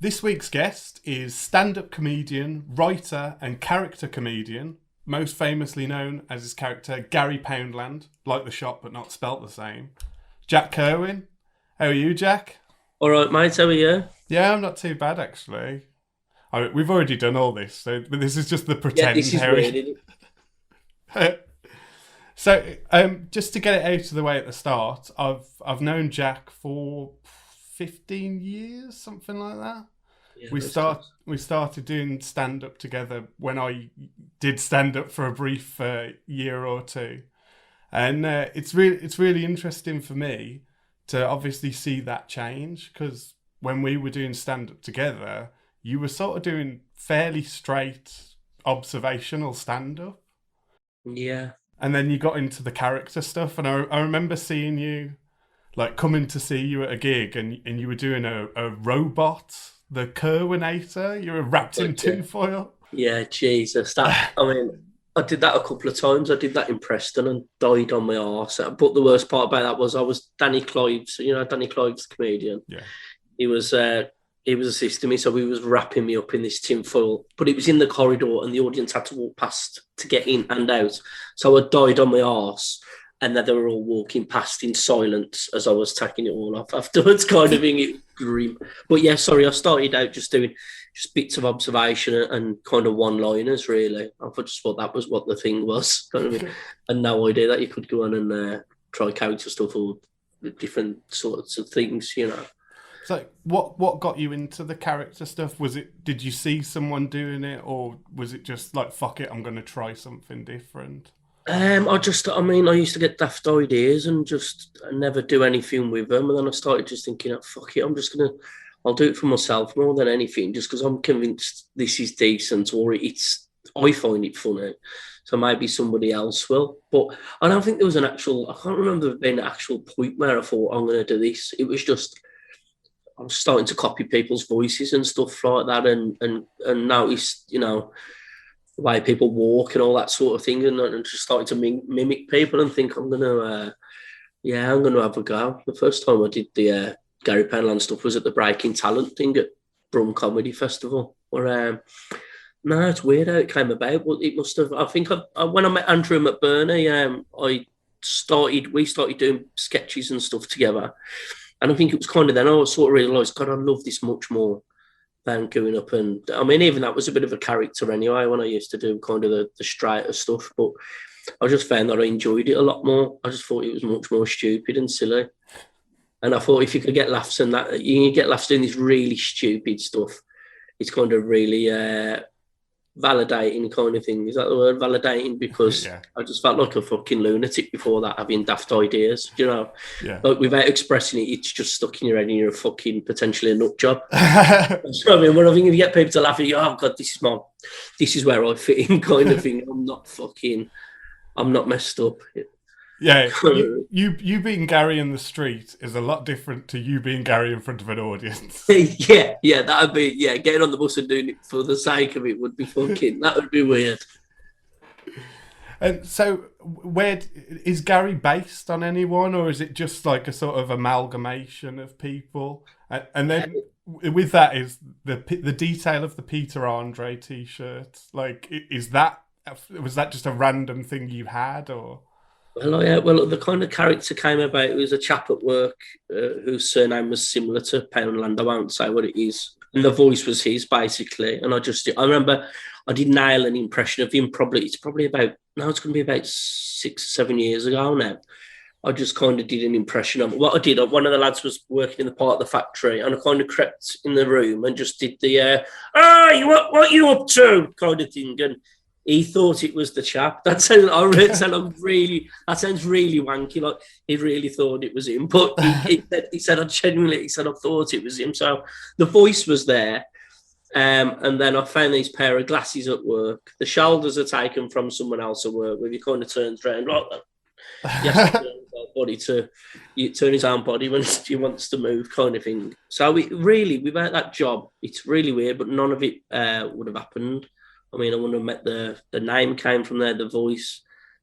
This week's guest is stand-up comedian, writer and character comedian, most famously known as his character Gary Powndland, like the shop but not spelt the same, Jack Kirwan. How are you, Jack? All right, mate. How are you? Yeah, I'm not too bad, actually. We've already done all this, but this is just the Yeah, pretend this is weird, Harry. isn't So, just to get it out of the way at the start, I've known Jack for 15 years, something like that. it? Yeah, We that's start class. we started doing stand up together when I did stand up for a brief year or two, and it's really interesting for me to obviously see that change because when we were doing stand up together, you were sort of doing fairly straight observational stand up. Yeah, And then you got into the character stuff, and I remember seeing you, like coming to see you at a gig, and you were doing a robot, the Kerwinator. You were wrapped in but tinfoil. yeah, Jesus. I did that a couple of times. I did that in Preston and died on my arse. But the worst part about that was I was Danny Clive's. Danny Clive's the comedian. Yeah, He was uh, he was assisting me, so he was wrapping me up in this tinfoil. But it was in the corridor, and the audience had to walk past to get in and out. So I died on my arse, and then they were all walking past in silence as I was taking it all off afterwards, kind of thing. It was grim. But yeah, sorry, I started out just doing just bits of observation and kind of one-liners, really. Just thought that was what the thing was, kind of. And no idea that you could go on and try character stuff or different sorts of things. so what got you into the character stuff? Was it, did you see someone doing it, or was it just like, fuck it, I'm going to try something different? I used to get daft ideas and just never do anything with them. And then I started just thinking, oh, fuck it, I'll do it for myself more than anything, just because I'm convinced this is decent or I find it funny. So maybe somebody else will. But I don't think there was I can't remember there being an actual point where I thought, I'm going to do this. It was just, I was starting to copy people's voices and stuff like that and notice, the way people walk and all that sort of thing, and just started to mimic people and think I'm gonna have a go. The first time I did the Gary Powndland stuff was at the Breaking Talent thing at Brum Comedy Festival. Where no, it's weird how it came about, but it must have. I think when I met Andrew McBurney, we started doing sketches and stuff together, and I think it was kind of then I sort of realised, God, I love this much more than going up. And even that was a bit of a character anyway when I used to do kind of the straighter stuff, but I just found that I enjoyed it a lot more. I just thought it was much more stupid and silly, and I thought if you could get laughs and that you can get laughs doing this really stupid stuff, it's kind of really validating kind of thing. Is that the word, validating? Because Yeah, I just felt like a fucking lunatic before that, having daft ideas, yeah. like without expressing it, it's just stuck in your head and you're a fucking potentially a nut job. So, when I think if you get people to laugh at you, oh God, this is where I fit in, kind of thing. I'm not messed up. Yeah, you being Gary in the street is a lot different to you being Gary in front of an audience. Yeah, that'd be getting on the bus and doing it for the sake of it would be that would be weird. And so, where is Gary based on anyone, or is it just like a sort of amalgamation of people? And then with that is the detail of the Peter Andre T-shirt. Like, was that just a random thing you had, or? Well, the kind of character came about. It was a chap at work whose surname was similar to Poundland. I won't say what it is, and the voice was his basically. And I remember I did nail an impression of him. It's going to be about 6 or 7 years ago now. I just kind of did an impression of what I did. One of the lads was working in the part of the factory, and I kind of crept in the room and just did the what you up to kind of thing. And he thought it was the chap. That sounds really wanky. Like he really thought it was him, but he said I thought it was him. So the voice was there, and then I found these pair of glasses at work. The shoulders are taken from someone else at work, where he kind of turns around like that. He has to turn his own body turn his own body when he wants to move, kind of thing. So without that job, it's really weird, but none of it would have happened. I wouldn't have met the name came from there, the voice,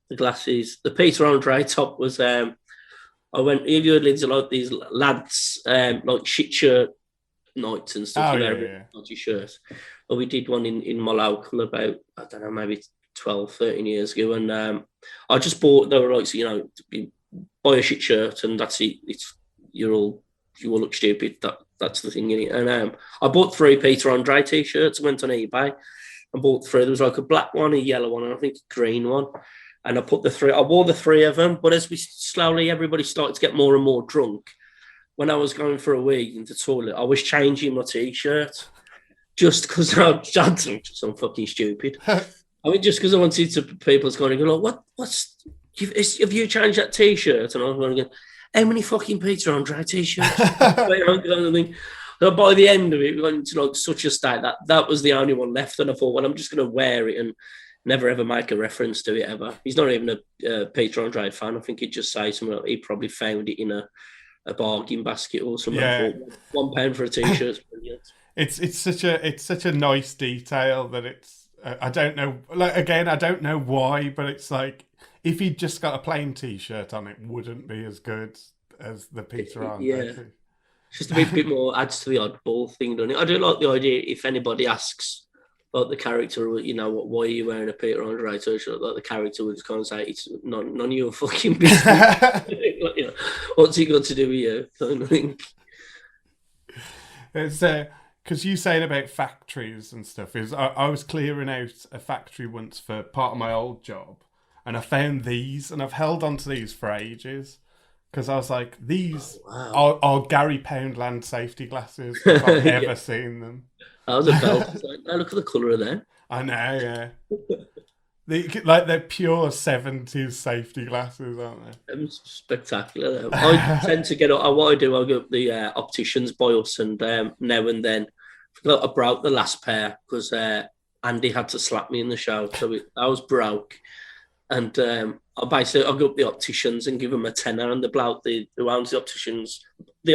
the glasses. The Peter Andre top was I went, have you heard Lindsay, like these lads like shit shirt nights and stuff. Oh, You yeah, wear yeah. a dodgy shirt. But we did one in my local about, I don't know, maybe 12, 13 years ago. And I just bought, they were like, so, you know, you buy a shit shirt and that's it. You all look stupid. That's the thing in it. And I bought 3 Peter Andre t-shirts. I went on eBay and bought 3. There was like a black one, a yellow one, and I think a green one. And I wore the 3 of them. But as everybody started to get more and more drunk. When I was going for a wee in the toilet, I was changing my t-shirt just because I'm fucking stupid. I mean, just because I wanted to people going to go, like, have you changed that t-shirt? And I was going, how many fucking Peter Andre t-shirts? By the end of it, we went to like such a state that was the only one left. And I thought, well, I'm just going to wear it and never ever make a reference to it ever. He's not even a Peter Andre fan. I think he'd just say something like he probably found it in a bargain basket or something. Yeah. For £1 for a t-shirt. It's such a nice detail that it's I don't know, like, again, I don't know why, but it's like if he'd just got a plain t-shirt on, it wouldn't be as good as the Peter Andre. Yeah, just a bit more adds to the oddball thing, doesn't it? I do like the idea if anybody asks about the character, you know, why are you wearing a Peter Andre t-shirt? Like the character would just kind of say, it's none of your fucking business. Like, you know, what's he got to do with you? I think. It's because you saying about factories and stuff is I was clearing out a factory once for part of my old job, and I found these, and I've held on to these for ages because I was like, these are Gary Powndland safety glasses if I've ever seen them. I was a belt. Like, look at the colour of them. I know, yeah. They're pure 70s safety glasses, aren't they? Spectacular. I tend to get up. What I do, I go up the opticians by us, and now and then I broke the last pair because Andy had to slap me in the show, so I was broke. And I go up the opticians and give him a tenner, and the bloke who owns the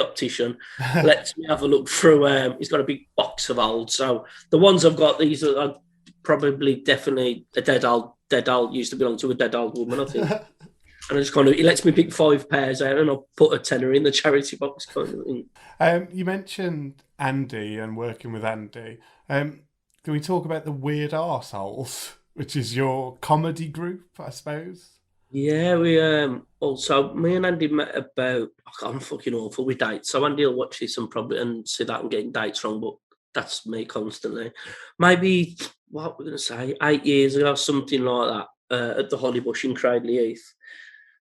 optician lets me have a look through. He's got a big box of old. So the ones I've got, these are probably definitely a dead old used to belong to a dead old woman, I think. And I just he lets me pick 5 pairs out, and I'll put a tenner in the charity box kind of thing. You mentioned Andy and working with Andy. Can we talk about the Weird Arseholes, which is your comedy group, I suppose? Yeah, we also me and Andy met about. I'm fucking awful with dates, so Andy will watch this and see that I'm getting dates wrong, but that's me constantly. Maybe what we're gonna say 8 years ago, something like that, at the Hollybush in Cradley Heath,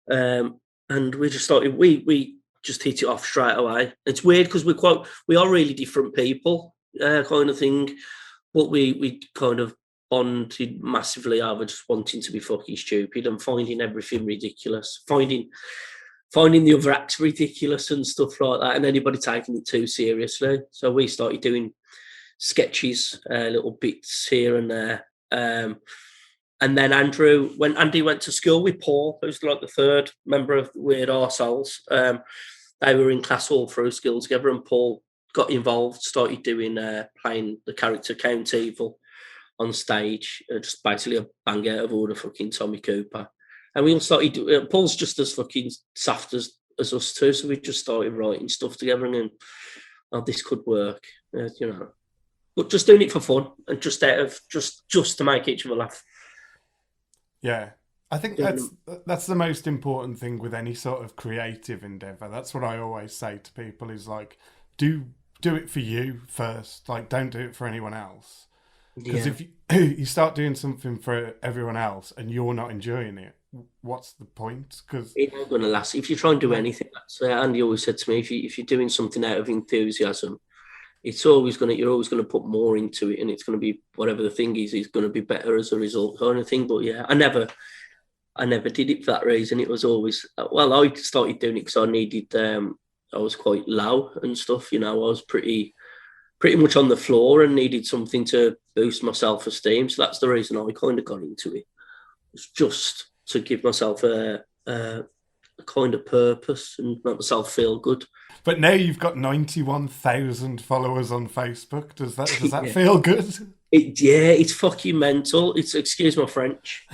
and we just started. We just hit it off straight away. It's weird because we are really different people, kind of thing, but we kind of bonded massively over just wanting to be fucking stupid and finding everything ridiculous, finding the other acts ridiculous and stuff like that, and anybody taking it too seriously. So we started doing sketches, little bits here and there. And then when Andy went to school with Paul, who's like the 3rd member of the Weird Arseholes, they were in class all through school together, and Paul got involved, started doing playing the character Count Evil on stage, just basically a bang out of order fucking Tommy Cooper. And we all started Paul's just as fucking soft as us too, so we just started writing stuff together, and then, this could work, you know. But just doing it for fun and just out of just to make each other laugh. Yeah. I think that's the most important thing with any sort of creative endeavour. That's what I always say to people is like, do it for you first. Like, don't do it for anyone else. Because if you start doing something for everyone else and you're not enjoying it, what's the point? Because it's not going to last. If you try and do anything, Andy always said to me, if you're doing something out of enthusiasm, you're always going to put more into it, and it's going to be whatever the thing is going to be better as a result, kind of thing. But yeah, I never did it for that reason. It was always I started doing it because I needed. I was quite low and stuff. You know, I was pretty much on the floor and needed something to boost my self-esteem. So that's the reason I kind of got into it. It's just to give myself a kind of purpose and make myself feel good. But now you've got 91,000 followers on Facebook. Does that feel good? It's fucking mental. It's, excuse my French.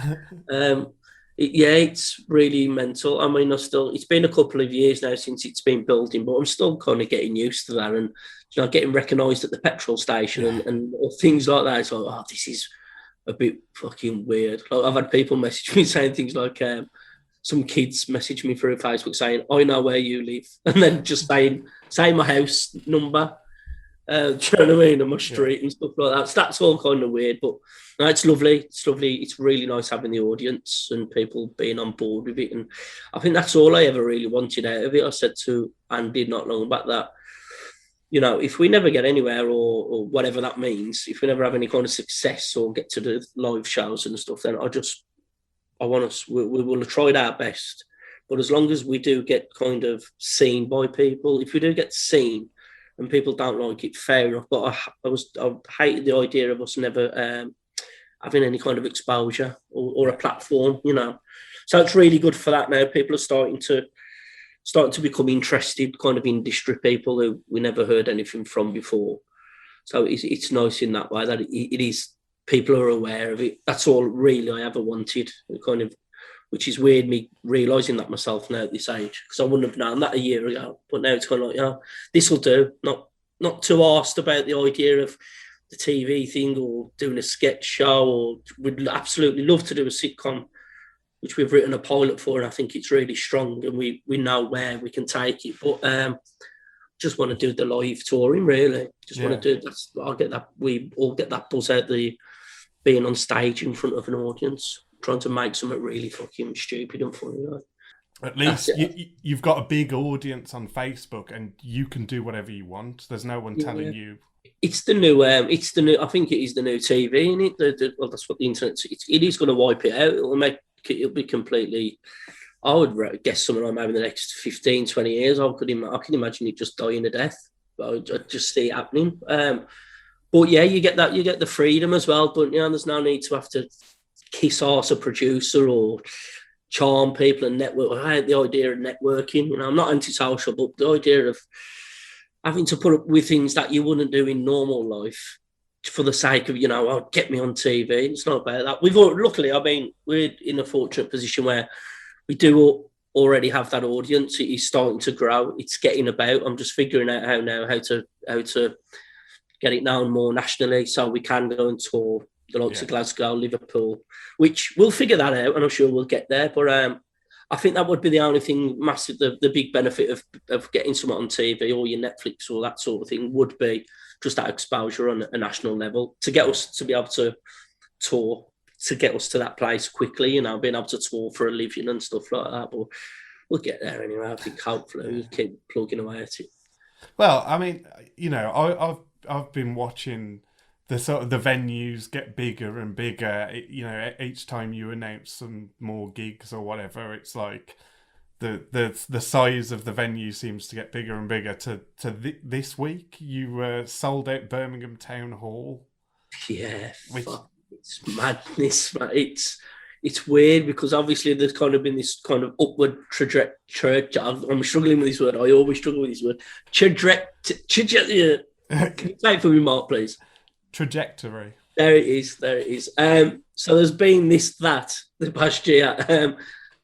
It's really mental. I mean, it's been a couple of years now since it's been building, but I'm still kind of getting used to that and, getting recognised at the petrol station and things like that. It's like, oh, this is a bit fucking weird. Like, I've had people message me saying things like, some kids message me through Facebook saying, I know where you live. And then just saying my house number. Do you know what I mean? On my street and stuff like that. So that's all kind of weird, but no, it's lovely. It's lovely. It's really nice having the audience and people being on board with it. And I think that's all I ever really wanted out of it. I said to Andy not long back that, if we never get anywhere or whatever that means, if we never have any kind of success or get to the live shows and stuff, then we will have tried our best. But as long as we do get kind of seen by people, if we do get seen, and people don't like it, fair enough. But I hated the idea of us never having any kind of exposure or a platform, So it's really good for that now. People are starting to become interested, kind of industry people who we never heard anything from before. So it's nice in that way that it is, people are aware of it. That's all really I ever wanted, kind of, which is weird, me realising that myself now at this age, because I wouldn't have known that a year ago. But now it's kind of like, this will do. Not too arsed about the idea of the TV thing or doing a sketch show, or would absolutely love to do a sitcom, which we've written a pilot for, and I think it's really strong, and we know where we can take it. But just want to do the live touring, really. Just want to do that. I'll get that. We all get that buzz out the being on stage in front of an audience, trying to make something really fucking stupid and funny. At least you've got a big audience on Facebook, and you can do whatever you want. There's no one telling you. It's the new. I think it is the new TV, isn't it? Well, that's what the internet. It is going to wipe it out. It'll be completely. I would guess something like maybe in the next 15, 20 years. I can imagine it just dying a death. I just see it happening. But you get that. You get the freedom as well. But there's no need to have to kiss arse a producer or charm people and network. I hate the idea of networking. I'm not antisocial, but the idea of having to put up with things that you wouldn't do in normal life for the sake of, get me on TV. It's not about that. Luckily, we're in a fortunate position where we do already have that audience. It is starting to grow. It's getting about. I'm just figuring out how to get it known more nationally, so we can go and tour the likes of Glasgow, Liverpool, which we'll figure that out, and I'm sure we'll get there. But I think that would be the only thing massive, the big benefit of getting someone on TV or your Netflix or that sort of thing would be just that exposure on a national level to get us to be able to tour, to get us to that place quickly, being able to tour for a living and stuff like that. But we'll get there anyway. I think hopefully we'll keep plugging away at it. Well, I've been watching the sort of the venues get bigger and bigger. Each time you announce some more gigs or whatever, it's like the size of the venue seems to get bigger and bigger. This week, you sold out Birmingham Town Hall. Yeah, it's madness. It's weird because obviously there's kind of been this kind of upward trajectory. I'm struggling with this word. I always struggle with this word. Trajectory. Can you say it for me, Mark, please? Trajectory. There it is. So there's been that the past year,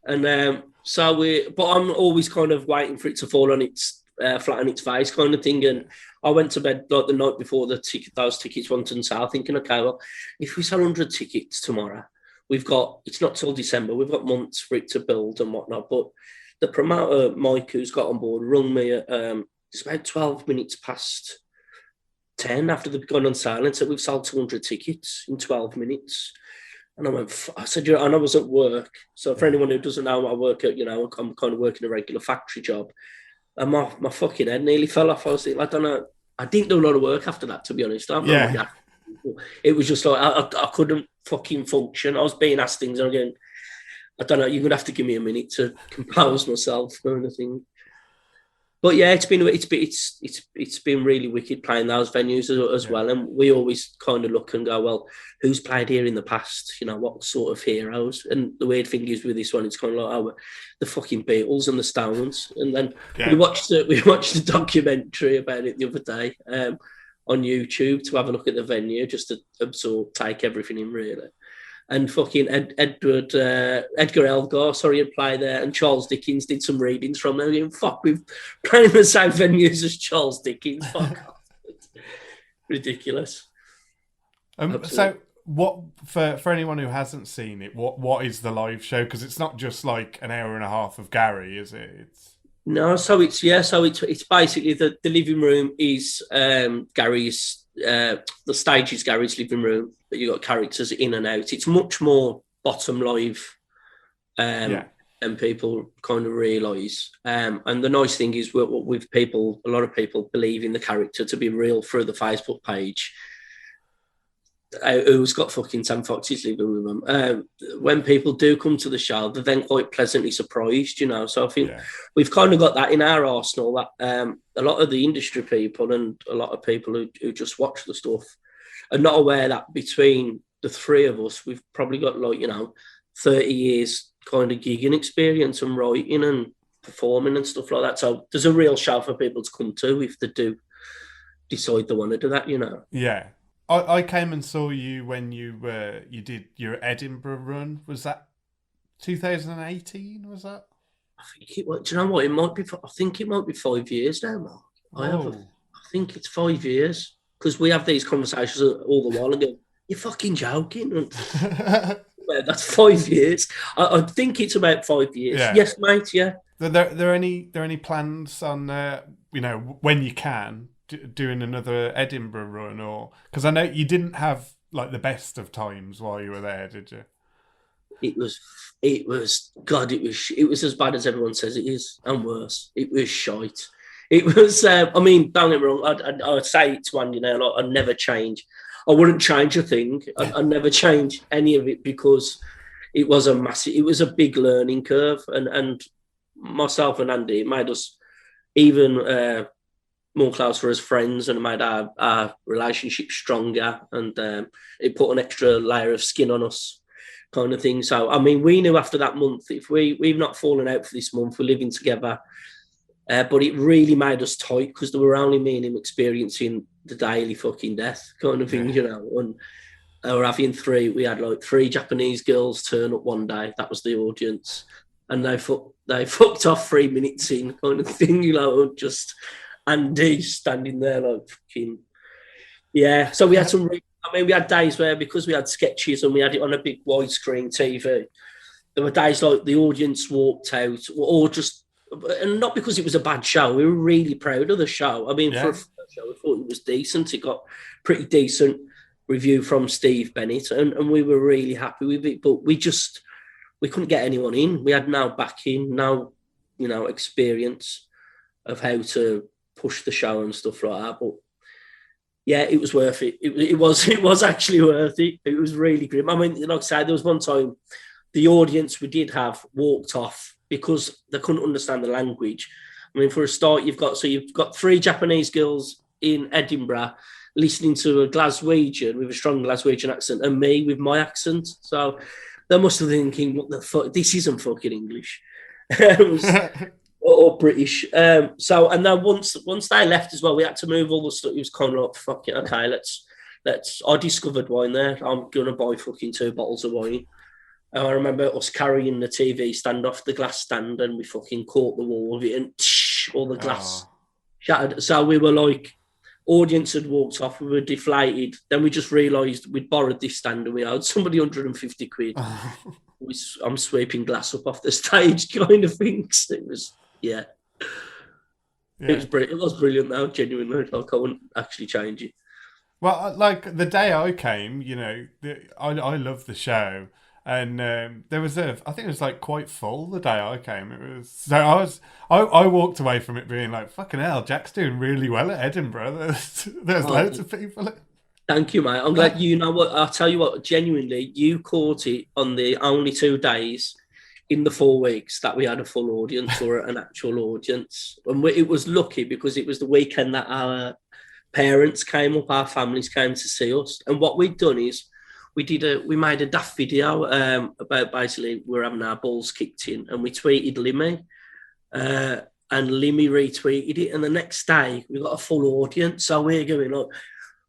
but I'm always kind of waiting for it to fall on its flat on its face, kind of thing. And I went to bed like the night before those tickets went on sale, thinking, okay, well, if we sell 100 tickets tomorrow, it's not till December. We've got months for it to build and whatnot. But the promoter Mike, who's got on board, rung me at it's about 12 minutes past 10 after they've gone on sale and said, we've sold 200 tickets in 12 minutes. And I said, and I was at work. So for anyone who doesn't know, I work at, I'm kind of working a regular factory job. And my fucking head nearly fell off. I was like, I don't know. I didn't do a lot of work after that, to be honest. It was just like, I couldn't fucking function. I was being asked things and again, I don't know, you're going to have to give me a minute to compose myself kind of thing. But yeah, it's been really wicked playing those venues as well, and we always kind of look and go, well, who's played here in the past? What sort of heroes? And the weird thing is with this one, it's kind of like the fucking Beatles and the Stones. And then we watched the documentary about it the other day on YouTube to have a look at the venue, just to take everything in really. and fucking Edgar Elgar, had played there, and Charles Dickens did some readings from there. And fuck, we've playing the same venues as Charles Dickens. Fuck off. Ridiculous. So, what for anyone who hasn't seen it, what is the live show? Because it's not just like an hour and a half of Gary, is it? No, so it's basically the living room is Gary's. The stage is Gary's living room, but you've got characters in and out. It's much more bottom live than people kind of realise. And the nice thing is with people, a lot of people believe in the character to be real through the Facebook page. Who's got fucking Sam Foxes living with them. When people do come to the show, they're then quite pleasantly surprised, you know. So I think we've kind of got that in our arsenal, that a lot of the industry people and a lot of people who just watch the stuff are not aware that between the three of us, we've probably got 30 years kind of gigging experience and writing and performing and stuff like that. So there's a real show for people to come to if they do decide they want to do that, you know. Yeah. I came and saw you when you did your Edinburgh run. Was that 2018? Was that? I think it was. Do you know what? It might be. I think it might be 5 years now, Mark. I think it's 5 years, because we have these conversations all the while and go, "You're fucking joking." Well, that's 5 years. I think it's about 5 years. Yeah. Yes, mate. Yeah. Are there any plans on when you can doing another Edinburgh run, or because I know you didn't have like the best of times while you were there, did you? It was as bad as everyone says it is, and worse. It was shite. It was. I mean, don't get me wrong. I'd say it to Andy now. I'd never change. I wouldn't change a thing. I'd never change any of it, because it was a big learning curve, and myself and Andy, it made us even more closer as friends, and made our relationship stronger, and it put an extra layer of skin on us, kind of thing. So, I mean, we knew after that month, if we've not fallen out for this month, we're living together, but it really made us tight, because there were only me and him experiencing the daily fucking death kind of thing, you know. And we had like 3 Japanese girls turn up one day. That was the audience, and they fucked off 3 minutes in, kind of thing, you know, just Andy standing there like fucking, yeah. So we had we had days where, because we had sketches and we had it on a big widescreen TV, there were days like the audience walked out, or just, and not because it was a bad show. We were really proud of the show. I mean, for a first show, we thought it was decent. It got pretty decent review from Steve Bennett, and we were really happy with it. But we couldn't get anyone in. We had no backing, no, experience of how to push the show and stuff like that. But yeah, it was worth it. It was actually worth it. It was really grim. I mean, like I said, there was one time the audience we did have walked off because they couldn't understand the language. I mean, for a start, you've got 3 Japanese girls in Edinburgh listening to a Glaswegian with a strong Glaswegian accent, and me with my accent. So they must have been thinking, what the fuck? This isn't fucking English. Or British. So, and then once they left as well, we had to move all the stuff. It was kind of like, fucking, okay, let's. I discovered wine there. I'm going to buy fucking 2 bottles of wine. And I remember us carrying the TV stand off the glass stand, and we fucking caught the wall of it, and all the glass shattered. So we were like, audience had walked off, we were deflated. Then we just realised we'd borrowed this stand and we owed somebody 150 quid. I'm sweeping glass up off the stage kind of things. It was, yeah. It was brilliant. It was brilliant though, genuinely. Like, I wouldn't actually change it. Well, like the day I came, I loved the show. And there was I think it was like quite full the day I came. It was so I walked away from it being like, fucking hell, Jack's doing really well at Edinburgh. There's loads of people. Thank you, mate. I'm glad. You know what? I'll tell you what. Genuinely, you caught it on the only 2 days in the 4 weeks that we had a full audience or an actual audience, and it was lucky because it was the weekend that our parents came up, our families came to see us, and what we'd done is. We made a daft video about basically we're having our balls kicked in, and we tweeted Limmy, and Limmy retweeted it, and the next day we got a full audience. So we're going like,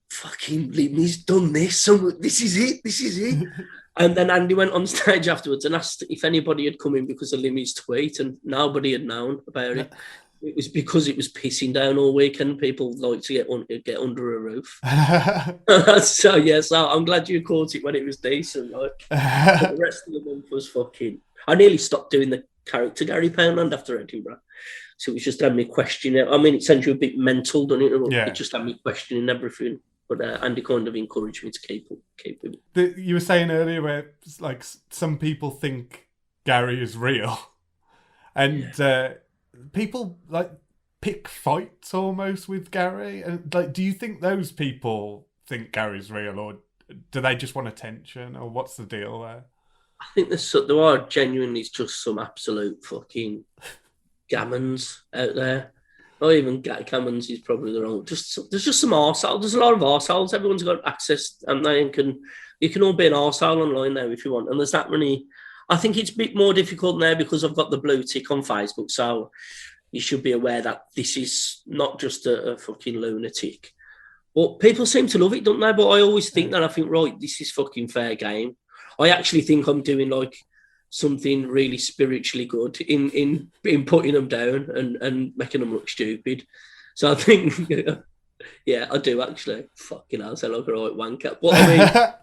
fucking Limmy's done this, so this is it. And then Andy went on stage afterwards and asked if anybody had come in because of Limmy's tweet, and nobody had known about it. It was because it was pissing down all weekend. People like to get under a roof. So I'm glad you caught it when it was decent. Like the rest of the month was fucking. I nearly stopped doing the character Gary Powndland after Edinburgh. So it was just had me questioning. I mean, it sends you a bit mental, doesn't it? Yeah. It just had me questioning everything. But Andy kind of encouraged me to keep with it. You were saying earlier where like some people think Gary is real, and people like pick fights almost with Gary. And like, do you think those people think Gary's real, or do they just want attention, or what's the deal there? I think there are genuinely just some absolute fucking gammons out there. Not even gammons is probably the wrong. There's just some arseholes. There's a lot of arseholes. Everyone's got access, and you can all be an arsehole online now if you want. And there's that many. I think it's a bit more difficult now because I've got the blue tick on Facebook. So you should be aware that this is not just a fucking lunatic. But people seem to love it, don't they? But I always think that. I think, right, this is fucking fair game. I actually think I'm doing like something really spiritually good in putting them down and making them look stupid. So I think, yeah, I do actually. Fucking hell, I sound like a right wanker. But I mean,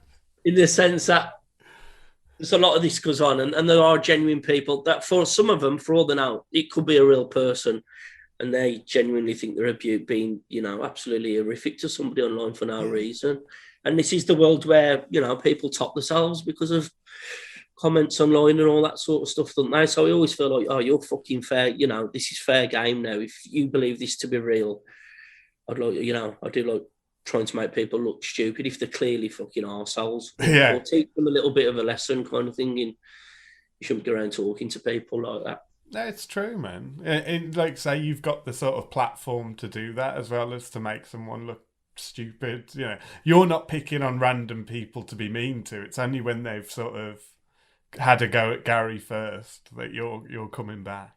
in the sense that there's a lot of this goes on, and there are genuine people that, for some of them, for all they know, it could be a real person, and they genuinely think they're being, absolutely horrific to somebody online for no reason. And this is the world where, people top themselves because of comments online and all that sort of stuff, don't they? So I always feel like, oh, you're fucking fair. This is fair game now. If you believe this to be real, I do like trying to make people look stupid if they're clearly fucking arseholes. Yeah. Or teach them a little bit of a lesson kind of thing. And you shouldn't go around talking to people like that. No, it's true, man. And like, say you've got the sort of platform to do that as well as to make someone look stupid. You're not picking on random people to be mean to. It's only when they've sort of had a go at Gary first that you're coming back.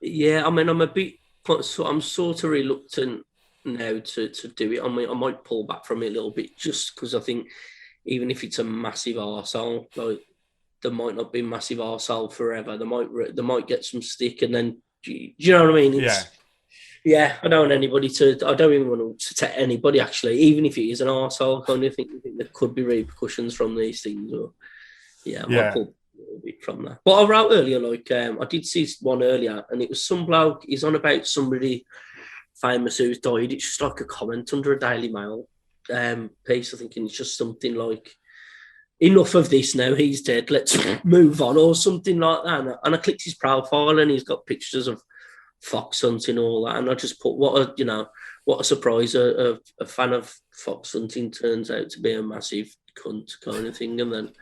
Yeah, I mean, I'm sort of reluctant now to do it. I mean, I might pull back from it a little bit just because I think even if it's a massive arsehole, like, there might not be massive arsehole forever. They might get some stick, and then do you know what I mean? Yeah. I don't want anybody I don't even want to take anybody actually, even if it is an arsehole kind of thing. I think there could be repercussions from these things, or I might pull a little bit from that. But I wrote earlier, like I did see one earlier, and it was some bloke. He's on about somebody famous who's died. It's just like a comment under a Daily Mail piece. I think it's just something like, enough of this now, he's dead, let's move on, or something like that. And I clicked his profile, and he's got pictures of fox hunting, all that, and I just put, what a surprise, a fan of fox hunting turns out to be a massive cunt kind of thing. And then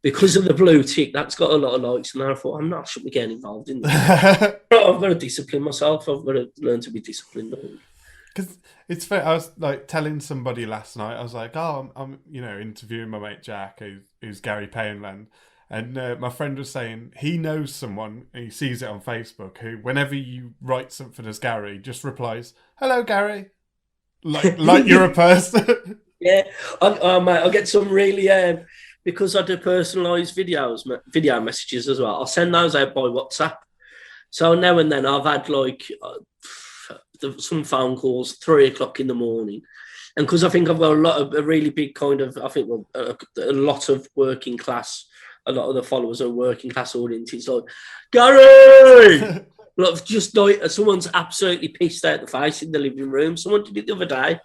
because of the blue tick, that's got a lot of likes, and I thought, I shouldn't be getting involved in that. I've got to discipline myself. I've got to learn to be disciplined. Because it's fair. I was like telling somebody last night, I was like, I'm interviewing my mate Jack, who's Gary Powndland. And my friend was saying he knows someone, and he sees it on Facebook, who, whenever you write something as Gary, just replies, "Hello, Gary," like you're a person. Yeah, I get some really because I do personalised video messages as well. I'll send those out by WhatsApp. So now and then I've had like some phone calls 3 o'clock in the morning, and because I think I've got a really big kind of, I think a lot of working class. A lot of the followers are working class audience. It's like, Gary! Just like someone's absolutely pissed out the face in the living room. Someone did it the other day,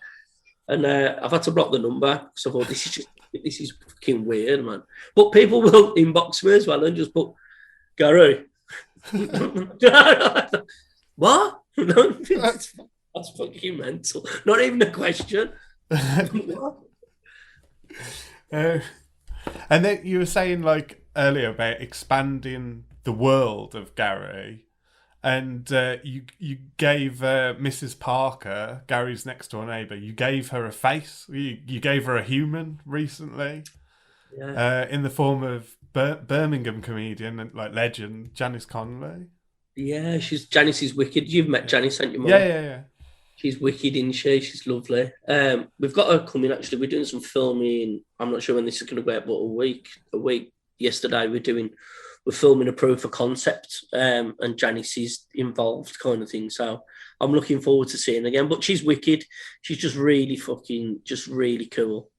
and I've had to block the number because I thought this is fucking weird, man. But people will inbox me as well and just put, Gary. What? That's fucking mental. Not even a question. And then you were saying like earlier about expanding the world of Gary, and you gave Mrs. Parker, Gary's next door neighbour, you gave her a face. You gave her a human recently, in the form of Birmingham comedian and like legend Janice Connolly. Yeah, Janice is wicked. You've met Janice, haven't you, Mum? Yeah. She's wicked, isn't she? She's lovely. We've got her coming. Actually, we're doing some filming. I'm not sure when this is going to go out, but a week yesterday, we're filming a proof of concept, and Janice is involved, kind of thing. So I'm looking forward to seeing her again. But she's wicked. She's just just really cool.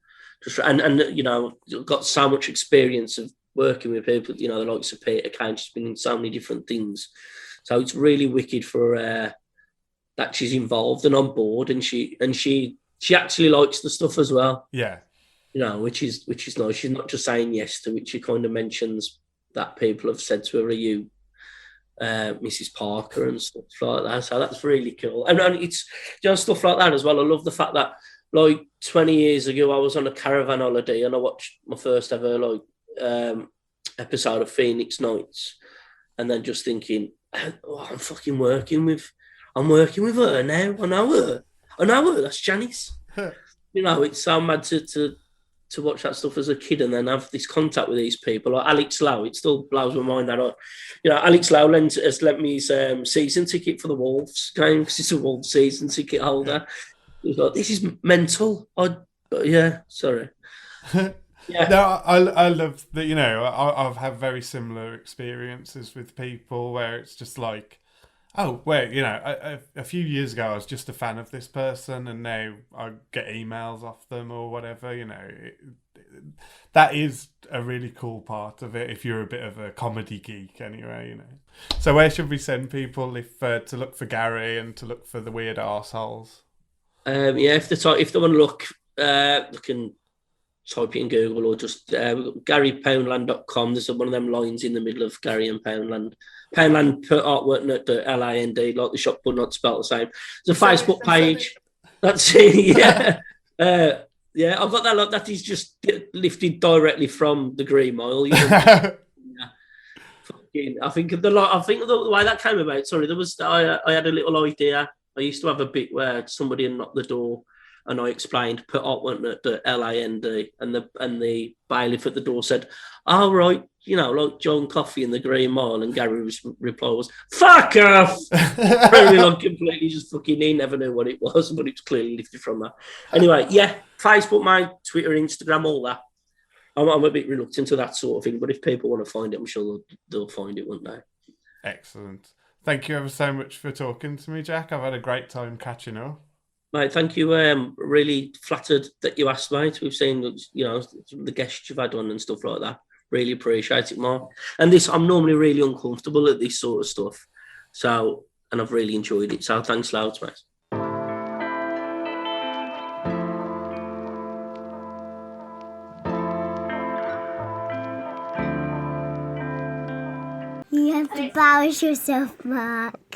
And you know, got so much experience of working with people. You know, the likes of Peter Kane. She's been in so many different things. So it's really wicked for that she's involved and on board, and she actually likes the stuff as well. Yeah, You know, which is nice. She's not just saying yes to it. She kind of mentions that people have said to her, "Are you Mrs. Parker?" and stuff like that. So that's really cool. And it's, you know, stuff like that as well. I love the fact that, like, 20 years ago, I was on a caravan holiday and I watched my first ever episode of Phoenix Nights, and then just thinking, oh, I'm working with her now. I know her. That's Janice. You know, it's so mad to watch that stuff as a kid and then have this contact with these people. Like Alex Lowe, it still blows my mind that, you know, Alex Lowe has lent me his season ticket for the Wolves game because he's a Wolves season ticket holder. He's like, this is mental. Yeah, sorry. Yeah. No, I love that. You know, I've had very similar experiences with people where it's just like, oh, wait, you know, a few years ago I was just a fan of this person, and now I get emails off them or whatever. You know, that is a really cool part of it if you're a bit of a comedy geek, anyway. You know, so where should we send people if to look for Gary and to look for the weird arseholes? Yeah, if they want to look, they can type it in Google or just GaryPowndland.com. There's one of them lines in the middle of Gary and Poundland. Poundland put artwork not the LIND, like the shop but not spelled the same. There's a Facebook page. That's it. Yeah. Yeah, I've got that lot that is just lifted directly from the Green Mile. You know? I think the way that came about. Sorry, I had a little idea. I used to have a bit where somebody had knocked the door, and I explained, put artwork at the LIND, and the bailiff at the door said, "Oh, right, you know, like John Coffey in the Green Mile," and Gary's reply was, "Fuck off!" Really, like, completely just fucking, he never knew what it was, but it's clearly lifted from that. Anyway, yeah, Facebook, my Twitter, Instagram, all that. I'm a bit reluctant to that sort of thing, but if people want to find it, I'm sure they'll find it, won't they? Excellent. Thank you ever so much for talking to me, Jack. I've had a great time catching up. Mate, thank you. Really flattered that you asked, mate. We've seen, you know, the guests you've had on and stuff like that. Really appreciate it, Mark. And I'm normally really uncomfortable at this sort of stuff. So, and I've really enjoyed it. So thanks loads, mate. You have to embarrass yourself, Mark.